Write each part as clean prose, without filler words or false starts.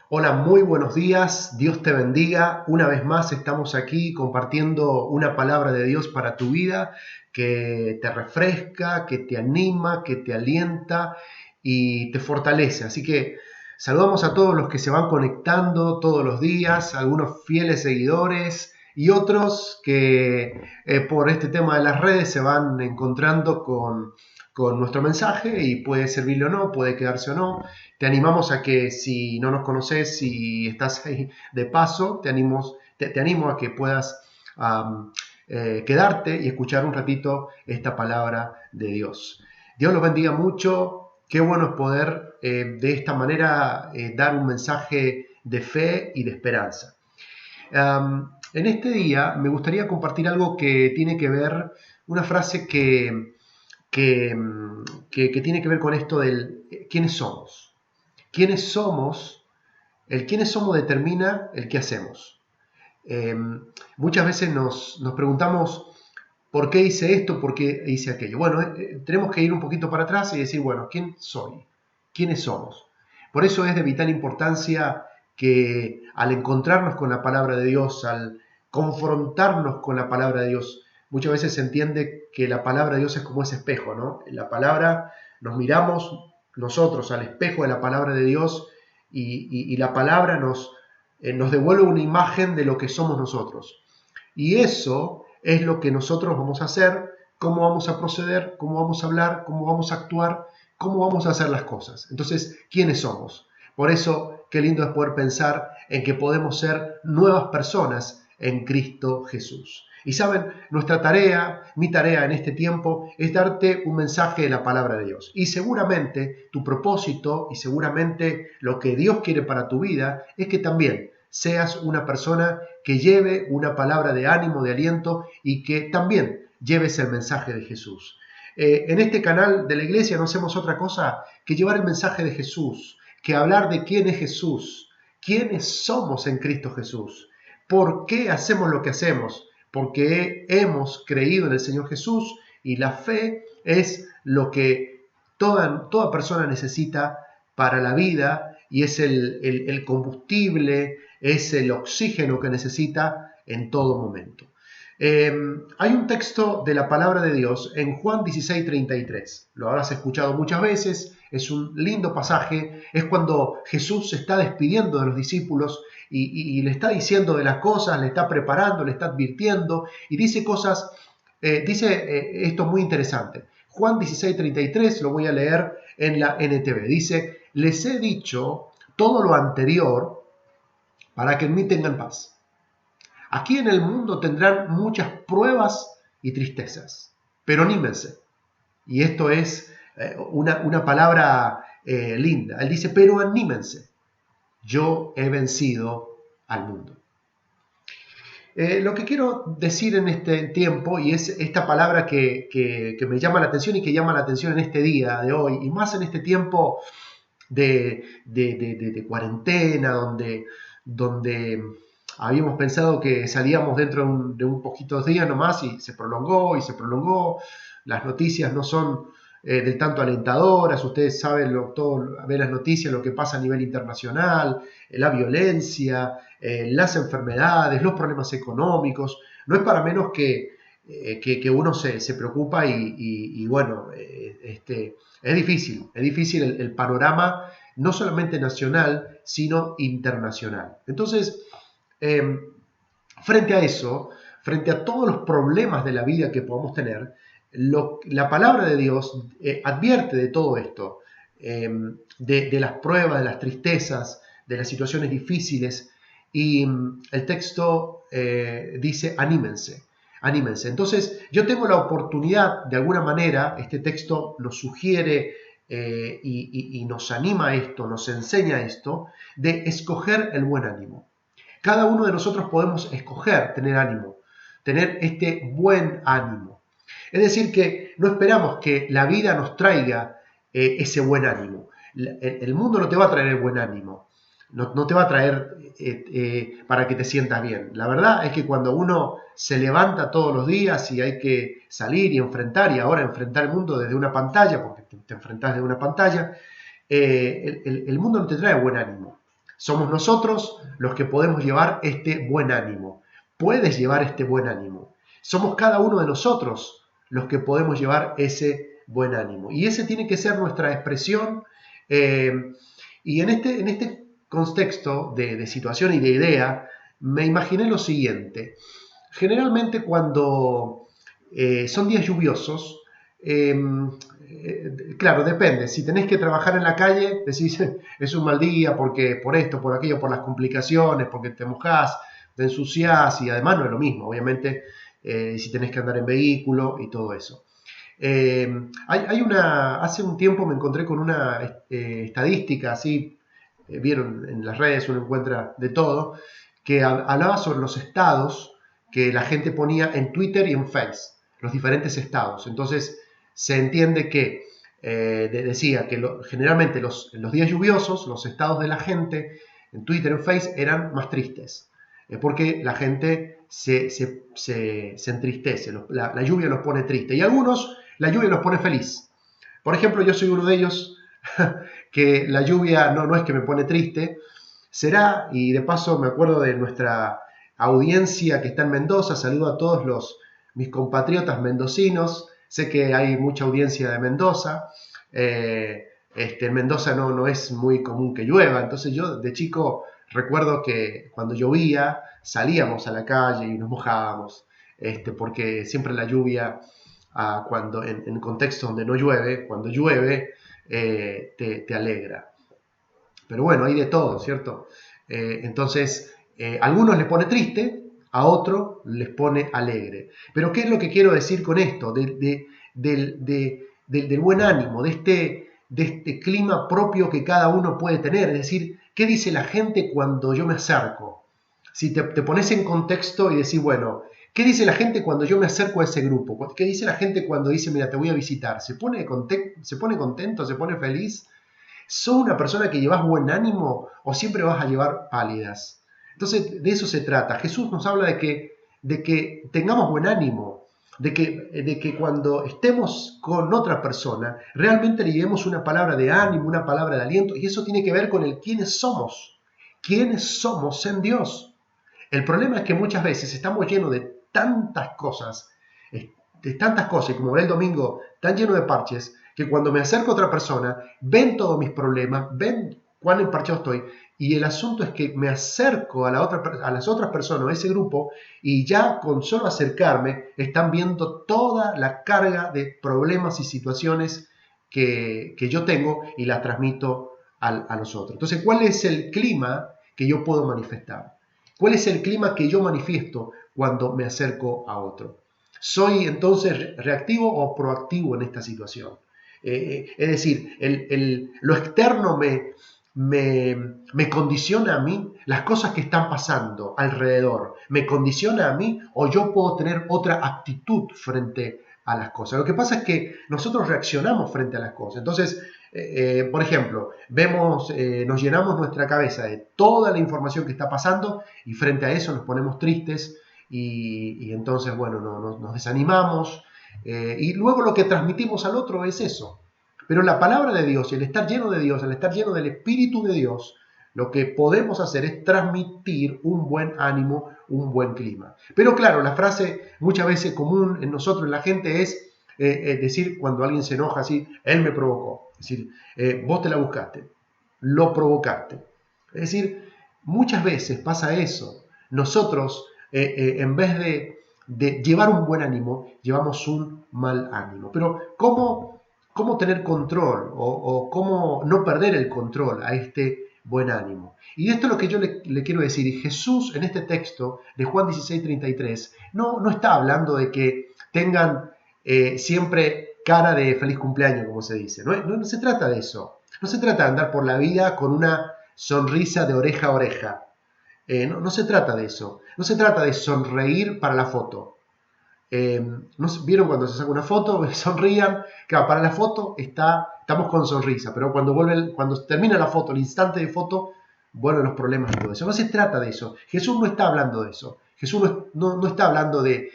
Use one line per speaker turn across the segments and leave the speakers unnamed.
Hola, muy buenos días, Dios te bendiga. Una vez más estamos aquí compartiendo una palabra de Dios para tu vida que te refresca, que te anima, que te alienta y te fortalece. Así que saludamos a todos los que se van conectando todos los días, algunos fieles seguidores y otros que por este tema de las redes se van encontrando con nuestro mensaje y puede servirle o no, puede quedarse o no. Te animamos a que si no nos conoces, si estás ahí de paso, te animo a que puedas um, quedarte y escuchar un ratito esta palabra de Dios. Dios los bendiga mucho. Qué bueno es poder de esta manera dar un mensaje de fe y de esperanza. En este día me gustaría compartir algo que tiene que ver, una frase que, que tiene que ver con esto del quiénes somos. ¿Quiénes somos? El quiénes somos determina el qué hacemos. Eh, Muchas veces nos preguntamos por qué hice esto, por qué hice aquello. Bueno, tenemos que ir un poquito para atrás y decir, bueno, ¿quién soy? ¿Quiénes somos? Por eso es de vital importancia que al encontrarnos con la palabra de Dios, al confrontarnos con la palabra de Dios, muchas veces se entiende que la palabra de Dios es como ese espejo, ¿no? En la palabra nos miramos nosotros al espejo de la palabra de Dios y la palabra nos devuelve una imagen de lo que somos nosotros. Y eso es lo que nosotros vamos a hacer, cómo vamos a proceder, cómo vamos a hablar, cómo vamos a actuar, cómo vamos a hacer las cosas. Entonces, ¿quiénes somos? Por eso, qué lindo es poder pensar en que podemos ser nuevas personas en Cristo Jesús. Y saben, nuestra tarea, mi tarea en este tiempo es darte un mensaje de la palabra de Dios. Y seguramente tu propósito y seguramente lo que Dios quiere para tu vida es que también seas una persona que lleve una palabra de ánimo, de aliento y que también lleves el mensaje de Jesús. En este canal de la iglesia no hacemos otra cosa que llevar el mensaje de Jesús, que hablar de quién es Jesús, quiénes somos en Cristo Jesús, por qué hacemos lo que hacemos, porque hemos creído en el Señor Jesús y la fe es lo que toda persona necesita para la vida y es el combustible, es el oxígeno que necesita en todo momento. Hay un texto de la palabra de Dios en Juan 16:33. Lo habrás escuchado muchas veces, es un lindo pasaje, es cuando Jesús se está despidiendo de los discípulos y le está diciendo de las cosas, le está preparando, le está advirtiendo y dice cosas, esto muy interesante. Juan 16:33, lo voy a leer en la NTV. Dice, les he dicho todo lo anterior para que en mí tengan paz. Aquí en el mundo tendrán muchas pruebas y tristezas, pero anímense. Y esto es una palabra linda. Él dice, pero anímense. Yo he vencido al mundo. Lo que quiero decir en este tiempo, y es esta palabra que me llama la atención y que llama la atención en este día de hoy, y más en este tiempo de cuarentena, donde habíamos pensado que salíamos dentro de un poquitos días nomás y se prolongó y se prolongó. Las noticias no son del tanto alentadoras, ustedes saben ven las noticias, lo que pasa a nivel internacional, la violencia, las enfermedades, los problemas económicos. No es para menos que uno se preocupa y bueno, es difícil el panorama, no solamente nacional, sino internacional. Entonces, eh, frente a eso, frente a todos los problemas de la vida que podamos tener, la palabra de Dios advierte de todo esto, de las pruebas, de las tristezas, de las situaciones difíciles, y el texto dice, anímense. Anímense. Entonces, yo tengo la oportunidad, de alguna manera, este texto nos sugiere y nos anima a esto, nos enseña esto, de escoger el buen ánimo. Cada uno de nosotros podemos escoger tener ánimo, tener este buen ánimo. Es decir, que no esperamos que la vida nos traiga ese buen ánimo. El mundo no te va a traer el buen ánimo, no te va a traer para que te sientas bien. La verdad es que cuando uno se levanta todos los días y hay que salir y ahora enfrentar el mundo desde una pantalla, porque te enfrentás desde una pantalla, el mundo no te trae buen ánimo. Somos nosotros los que podemos llevar este buen ánimo. Puedes llevar este buen ánimo. Somos cada uno de nosotros los que podemos llevar ese buen ánimo. Y ese tiene que ser nuestra expresión. Y en este contexto de situación y de idea, me imaginé lo siguiente. Generalmente cuando son días lluviosos, claro, depende. Si tenés que trabajar en la calle, decís, es un mal día porque por esto, por aquello, por las complicaciones, porque te mojás, te ensuciás y además no es lo mismo, obviamente, si tenés que andar en vehículo y todo eso. Hace un tiempo me encontré con una estadística, así, vieron en las redes, uno encuentra de todo, que hablaba sobre los estados que la gente ponía en Twitter y en Face, los diferentes estados. Entonces se entiende que decía que generalmente los días lluviosos, los estados de la gente en Twitter y en Face eran más tristes, porque la gente se entristece, la lluvia los pone tristes, y algunos la lluvia los pone feliz. Por ejemplo, yo soy uno de ellos que la lluvia no es que me pone triste, será, y de paso me acuerdo de nuestra audiencia que está en Mendoza, saludo a todos mis compatriotas mendocinos, sé que hay mucha audiencia de Mendoza, en Mendoza no es muy común que llueva, entonces yo de chico recuerdo que cuando llovía salíamos a la calle y nos mojábamos, porque siempre la lluvia, cuando en contextos donde no llueve, cuando llueve, te alegra. Pero bueno, hay de todo, ¿cierto? Entonces, a algunos les pone triste, a otros les pone alegre. Pero ¿qué es lo que quiero decir con esto? Del buen ánimo, de este clima propio que cada uno puede tener. Es decir, ¿qué dice la gente cuando yo me acerco? Si te pones en contexto y decís, bueno, ¿qué dice la gente cuando yo me acerco a ese grupo? ¿Qué dice la gente cuando dice, mira, te voy a visitar? ¿Se pone contento? ¿Se pone feliz? ¿Sos una persona que llevas buen ánimo o siempre vas a llevar pálidas? Entonces, de eso se trata. Jesús nos habla de que tengamos buen ánimo, de que cuando estemos con otra persona, realmente le llevemos una palabra de ánimo, una palabra de aliento, y eso tiene que ver con el quiénes somos en Dios. El problema es que muchas veces estamos llenos de tantas cosas, y como ve el domingo, tan lleno de parches, que cuando me acerco a otra persona, ven todos mis problemas, ven cuán emparchado estoy, y el asunto es que me acerco a las otras personas, a ese grupo, y ya con solo acercarme, están viendo toda la carga de problemas y situaciones que yo tengo y las transmito a los otros. Entonces, ¿cuál es el clima que yo puedo manifestar? ¿Cuál es el clima que yo manifiesto cuando me acerco a otro? ¿Soy entonces reactivo o proactivo en esta situación? Es decir, lo externo me condiciona a mí, las cosas que están pasando alrededor, me condiciona a mí, o yo puedo tener otra actitud frente a las cosas. Lo que pasa es que nosotros reaccionamos frente a las cosas. Entonces, por ejemplo, nos llenamos nuestra cabeza de toda la información que está pasando y frente a eso nos ponemos tristes y entonces, bueno, nos desanimamos y luego lo que transmitimos al otro es eso. Pero la palabra de Dios y el estar lleno de Dios, el estar lleno del Espíritu de Dios, lo que podemos hacer es transmitir un buen ánimo, un buen clima. Pero claro, la frase muchas veces común en nosotros, en la gente, es decir, cuando alguien se enoja así, él me provocó. Es decir, vos te la buscaste, lo provocaste. Es decir, muchas veces pasa eso. Nosotros, en vez de llevar un buen ánimo, llevamos un mal ánimo. Pero ¿cómo tener control o cómo no perder el control a este buen ánimo? Y esto es lo que yo le quiero decir. Y Jesús en este texto de Juan 16:33 no está hablando de que tengan siempre cara de feliz cumpleaños, como se dice. No se trata de eso. No se trata de andar por la vida con una sonrisa de oreja a oreja. No se trata de eso. No se trata de sonreír para la foto. ¿No vieron cuando se saca una foto? Sonrían. Claro, para la foto estamos con sonrisa, pero cuando termina la foto, el instante de foto, vuelven los problemas y todo eso. No se trata de eso. Jesús no está hablando de eso. Jesús no está hablando de,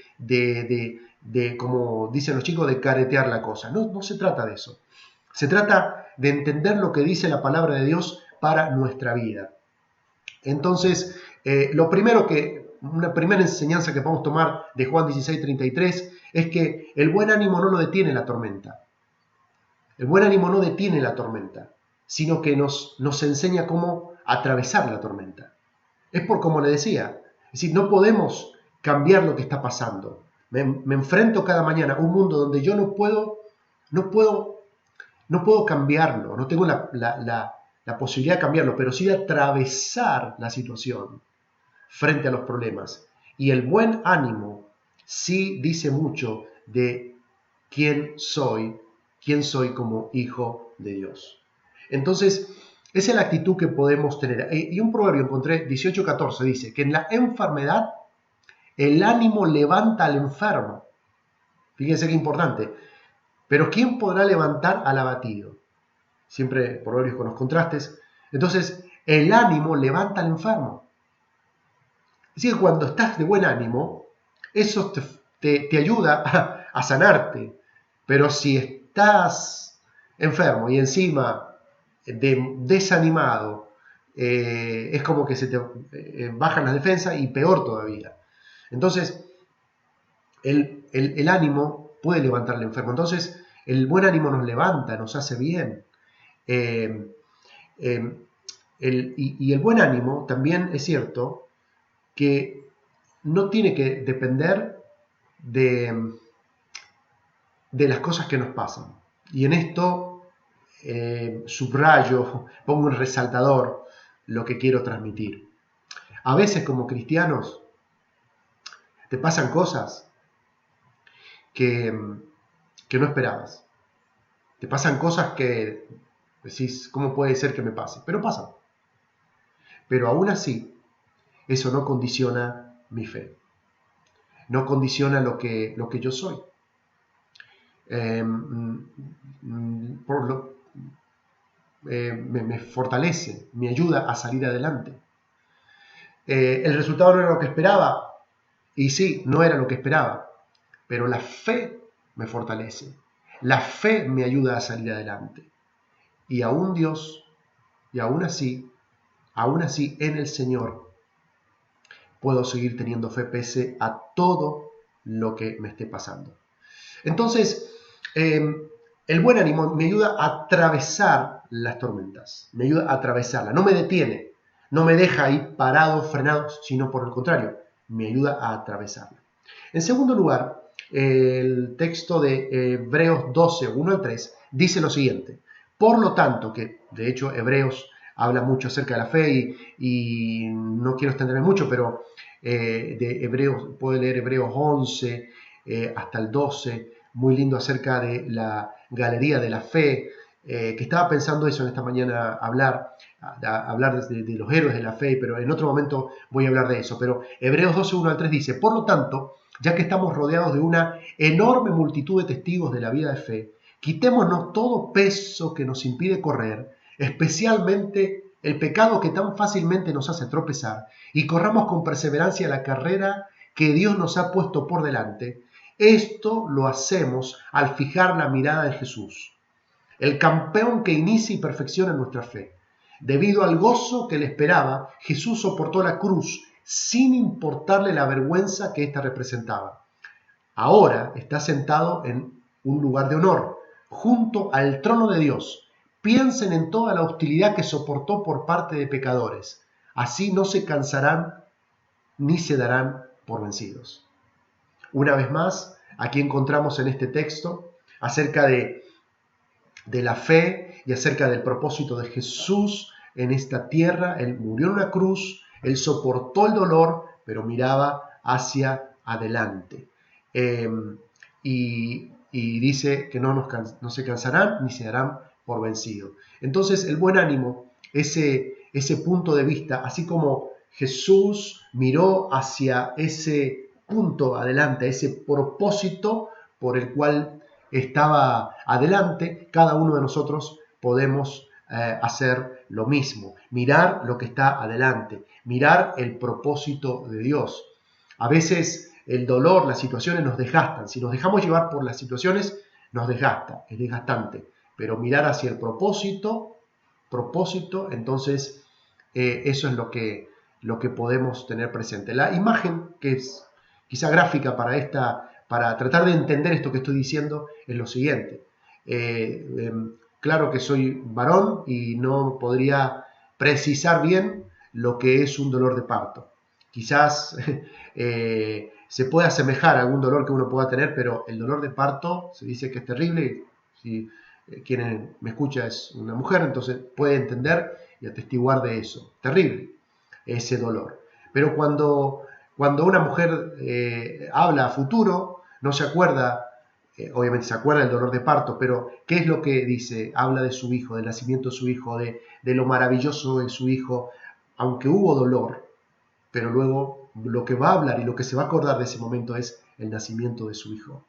como dicen los chicos, de caretear la cosa. No se trata de eso. Se trata de entender lo que dice la palabra de Dios para nuestra vida. Entonces, una primera enseñanza que podemos tomar de Juan 16:33 es que el buen ánimo no lo detiene la tormenta. El buen ánimo no detiene la tormenta, sino que nos enseña cómo atravesar la tormenta. Es por como le decía, es decir, no podemos cambiar lo que está pasando. Me enfrento cada mañana a un mundo donde yo no puedo cambiarlo, no tengo la posibilidad de cambiarlo, pero sí de atravesar la situación frente a los problemas. Y el buen ánimo sí dice mucho de quién soy como hijo de Dios. Entonces, esa es la actitud que podemos tener. Y un proverbio encontré, 18:14, dice que en la enfermedad el ánimo levanta al enfermo. Fíjense qué importante. Pero ¿quién podrá levantar al abatido? Siempre proverbios con los contrastes. Entonces, el ánimo levanta al enfermo. Así que cuando estás de buen ánimo, eso te ayuda a sanarte. Pero si estás enfermo y encima desanimado, es como que se te bajan las defensas y peor todavía. Entonces, el ánimo puede levantar al enfermo. Entonces, el buen ánimo nos levanta, nos hace bien. Y el buen ánimo también es cierto que no tiene que depender de las cosas que nos pasan. Y en esto subrayo, pongo un resaltador lo que quiero transmitir. A veces como cristianos te pasan cosas que no esperabas. Te pasan cosas que decís, ¿cómo puede ser que me pase? Pero pasan. Pero aún así, eso no condiciona mi fe. No condiciona lo que yo soy. Me fortalece, me ayuda a salir adelante. El resultado no era lo que esperaba, y sí, no era lo que esperaba, pero la fe me fortalece, la fe me ayuda a salir adelante. Y aún Dios, y aún así en el Señor, puedo seguir teniendo fe pese a todo lo que me esté pasando. Entonces, el buen ánimo me ayuda a atravesar las tormentas, me ayuda a atravesarlas, no me detiene, no me deja ahí parado, frenado, sino por el contrario, me ayuda a atravesarla. En segundo lugar, el texto de Hebreos 12, 1 al 3, dice lo siguiente: por lo tanto, que de hecho Hebreos habla mucho acerca de la fe y no quiero extenderme mucho, pero de Hebreos, puede leer Hebreos 11 hasta el 12, muy lindo acerca de la galería de la fe, que estaba pensando eso en esta mañana, hablar de los héroes de la fe, pero en otro momento voy a hablar de eso. Pero Hebreos 12, 1 al 3 dice: por lo tanto, ya que estamos rodeados de una enorme multitud de testigos de la vida de fe, quitémonos todo peso que nos impide correr, especialmente el pecado que tan fácilmente nos hace tropezar, y corramos con perseverancia la carrera que Dios nos ha puesto por delante. Esto lo hacemos al fijar la mirada en Jesús, el campeón que inicia y perfecciona nuestra fe. Debido al gozo que le esperaba, Jesús soportó la cruz sin importarle la vergüenza que ésta representaba. Ahora está sentado en un lugar de honor, junto al trono de Dios. Piensen en toda la hostilidad que soportó por parte de pecadores. Así no se cansarán ni se darán por vencidos. Una vez más, aquí encontramos en este texto acerca de la fe y acerca del propósito de Jesús en esta tierra. Él murió en una cruz, él soportó el dolor, pero miraba hacia adelante. Y dice que no se cansarán ni se darán por vencidos. Entonces el buen ánimo, ese punto de vista, así como Jesús miró hacia ese punto adelante, ese propósito por el cual estaba adelante, cada uno de nosotros podemos hacer lo mismo, mirar lo que está adelante, mirar el propósito de Dios. A veces el dolor, las situaciones nos desgastan. Si nos dejamos llevar por las situaciones, nos desgasta, es desgastante. Pero mirar hacia el propósito, entonces eso es lo que lo que podemos tener presente. La imagen que es quizá gráfica para tratar de entender esto que estoy diciendo es lo siguiente. Claro que soy varón y no podría precisar bien lo que es un dolor de parto. Quizás se puede asemejar a algún dolor que uno pueda tener, pero el dolor de parto se dice que es terrible. Si quien me escucha es una mujer, entonces puede entender y atestiguar de eso. Terrible ese dolor. Pero cuando una mujer habla a futuro, no se acuerda, obviamente se acuerda del dolor de parto, pero ¿qué es lo que dice? Habla de su hijo, del nacimiento de su hijo, de lo maravilloso de su hijo, aunque hubo dolor, pero luego lo que va a hablar y lo que se va a acordar de ese momento es el nacimiento de su hijo.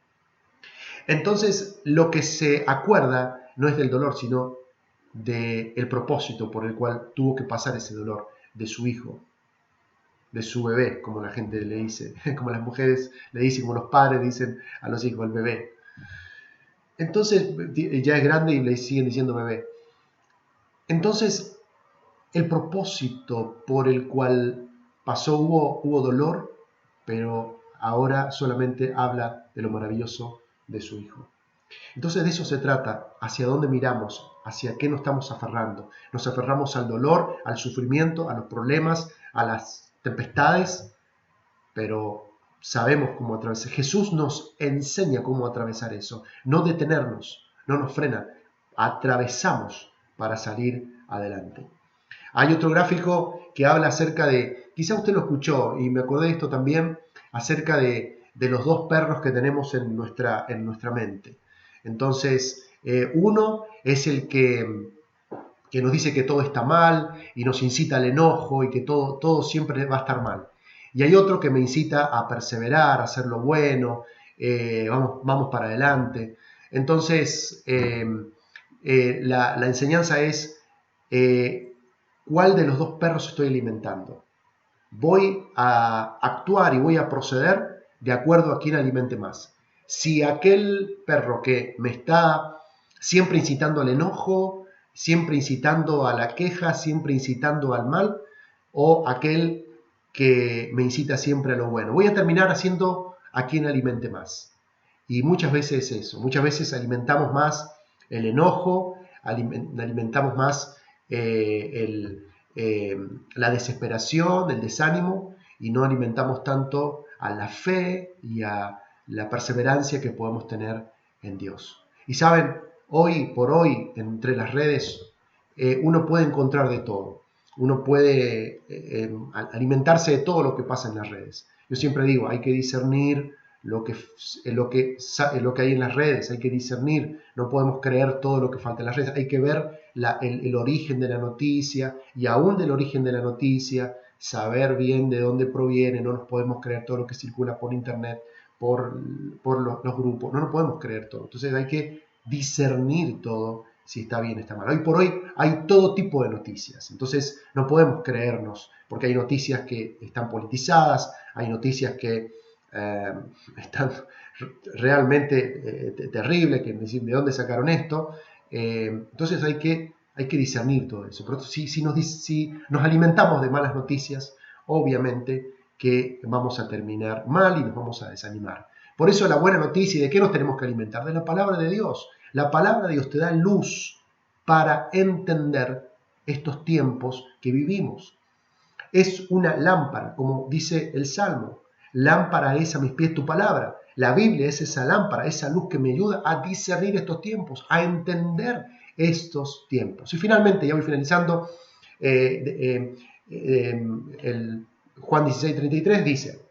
Entonces, lo que se acuerda no es del dolor, sino del propósito por el cual tuvo que pasar ese dolor, de su hijo, de su bebé, como la gente le dice, como las mujeres le dicen, como los padres dicen a los hijos, el bebé. Entonces, ya es grande y le siguen diciendo bebé. Entonces, el propósito por el cual pasó, hubo dolor, pero ahora solamente habla de lo maravilloso de su hijo. Entonces de eso se trata, hacia dónde miramos, hacia qué nos estamos aferrando. Nos aferramos al dolor, al sufrimiento, a los problemas, a las tempestades, pero sabemos cómo atravesar. Jesús nos enseña cómo atravesar eso, no detenernos, no nos frena, atravesamos para salir adelante. Hay otro gráfico que habla acerca de, quizá usted lo escuchó y me acordé de esto también, acerca de los dos perros que tenemos en nuestra mente. Entonces, uno es el que nos dice que todo está mal y nos incita al enojo y que todo siempre va a estar mal. Y hay otro que me incita a perseverar, a hacer lo bueno, vamos para adelante. Entonces, la enseñanza es cuál de los dos perros estoy alimentando. Voy a actuar y voy a proceder de acuerdo a quién alimente más. Si aquel perro que me está siempre incitando al enojo, siempre incitando a la queja, siempre incitando al mal, o aquel que me incita siempre a lo bueno. Voy a terminar haciendo a quien alimente más. Y muchas veces eso, muchas veces alimentamos más el enojo, alimentamos más la desesperación, el desánimo, y no alimentamos tanto a la fe y a la perseverancia que podemos tener en Dios. Y saben, hoy por hoy, entre las redes, uno puede encontrar de todo. Uno puede alimentarse de todo lo que pasa en las redes. Yo siempre digo, hay que discernir lo que hay en las redes, hay que discernir, no podemos creer todo lo que falta en las redes, hay que ver el origen de la noticia y aún del origen de la noticia, saber bien de dónde proviene, no nos podemos creer todo lo que circula por internet, por los grupos, no nos podemos creer todo, entonces hay que discernir todo si está bien o está mal. Hoy por hoy hay todo tipo de noticias, entonces no podemos creernos, porque hay noticias que están politizadas, hay noticias que están realmente terribles, que decir de dónde sacaron esto, entonces hay que discernir todo eso. Pero si nos alimentamos de malas noticias, obviamente que vamos a terminar mal y nos vamos a desanimar. Por eso la buena noticia, ¿de qué nos tenemos que alimentar? De la palabra de Dios. La palabra de Dios te da luz para entender estos tiempos que vivimos. Es una lámpara, como dice el Salmo. Lámpara es a mis pies tu palabra. La Biblia es esa lámpara, esa luz que me ayuda a discernir estos tiempos, a entender estos tiempos. Y finalmente, ya voy finalizando, el Juan 16:33 dice,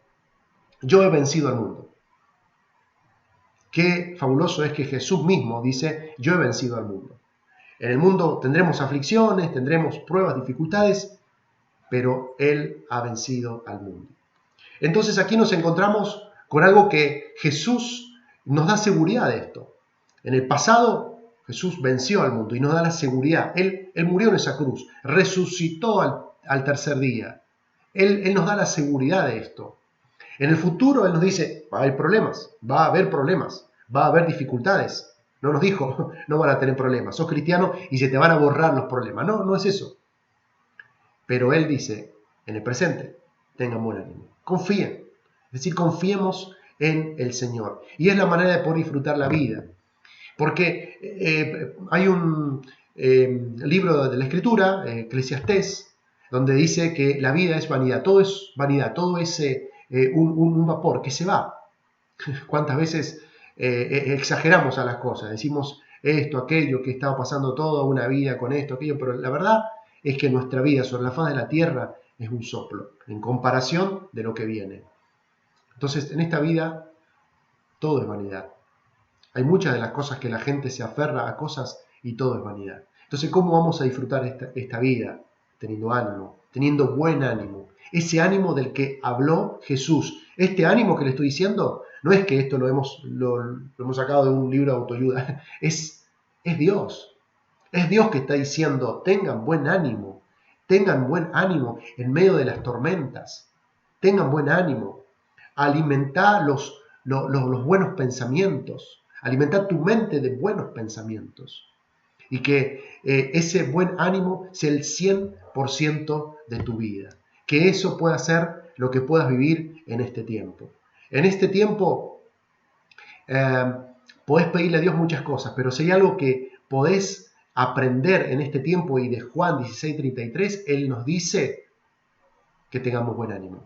yo he vencido al mundo. Qué fabuloso es que Jesús mismo dice, yo he vencido al mundo. En el mundo tendremos aflicciones, tendremos pruebas, dificultades, pero Él ha vencido al mundo. Entonces aquí nos encontramos con algo que Jesús nos da seguridad de esto. En el pasado Jesús venció al mundo y nos da la seguridad. Él murió en esa cruz, resucitó al tercer día. Él nos da la seguridad de esto. En el futuro Él nos dice, va a haber problemas, va a haber dificultades. No nos dijo, no van a tener problemas. Sos cristiano y se te van a borrar los problemas. No, no es eso. Pero Él dice, en el presente, tengan buen ánimo. Confíen, es decir, confiemos en el Señor. Y es la manera de poder disfrutar la vida. Porque hay un libro de la Escritura, Eclesiastés, donde dice que la vida es vanidad, todo es un vapor que se va. ¿Cuántas veces exageramos a las cosas? Decimos esto, aquello, que estaba pasando toda una vida con esto, aquello, pero la verdad es que nuestra vida sobre la faz de la tierra es un soplo, en comparación de lo que viene. Entonces, en esta vida, todo es vanidad. Hay muchas de las cosas que la gente se aferra a cosas y todo es vanidad. Entonces, ¿cómo vamos a disfrutar esta vida? Teniendo ánimo, teniendo buen ánimo. Ese ánimo del que habló Jesús. Este ánimo que le estoy diciendo, no es que esto lo hemos sacado de un libro de autoayuda. Es Dios. Es Dios que está diciendo, tengan buen ánimo. Tengan buen ánimo en medio de las tormentas. Tengan buen ánimo. Alimentá los buenos pensamientos. Alimentar tu mente de buenos pensamientos y que ese buen ánimo sea el 100% de tu vida. Que eso pueda ser lo que puedas vivir en este tiempo. En este tiempo podés pedirle a Dios muchas cosas, pero si hay algo que podés aprender en este tiempo, y de Juan 16:33, Él nos dice que tengamos buen ánimo.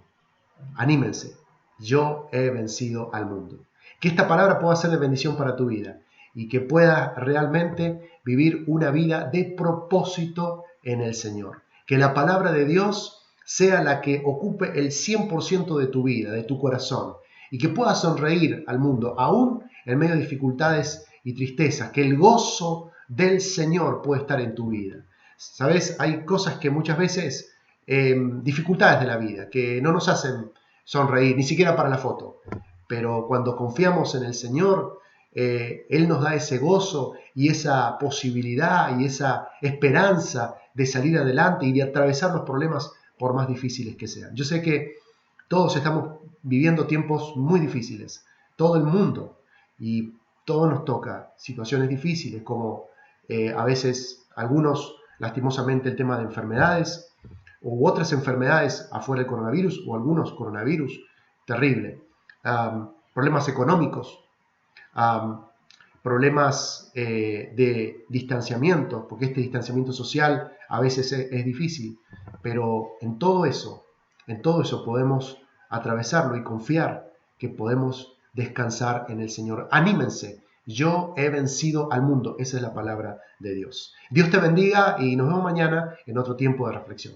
Anímense. Yo he vencido al mundo. Que esta palabra pueda ser de bendición para tu vida y que puedas realmente vivir una vida de propósito en el Señor. Que la palabra de Dios sea la que ocupe el 100% de tu vida, de tu corazón, y que puedas sonreír al mundo, aún en medio de dificultades y tristezas, que el gozo del Señor puede estar en tu vida. ¿Sabes? Hay cosas que muchas veces, dificultades de la vida, que no nos hacen sonreír, ni siquiera para la foto. Pero cuando confiamos en el Señor, Él nos da ese gozo y esa posibilidad y esa esperanza de salir adelante y de atravesar los problemas por más difíciles que sean. Yo sé que todos estamos viviendo tiempos muy difíciles, todo el mundo, y todo nos toca situaciones difíciles, como a veces algunos, lastimosamente, el tema de enfermedades, u otras enfermedades afuera del coronavirus, o algunos coronavirus, terrible. Problemas económicos, problemas de distanciamiento, porque este distanciamiento social a veces es difícil, pero en todo eso podemos atravesarlo y confiar que podemos descansar en el Señor. Anímense, yo he vencido al mundo, esa es la palabra de Dios. Dios te bendiga y nos vemos mañana en otro tiempo de reflexión.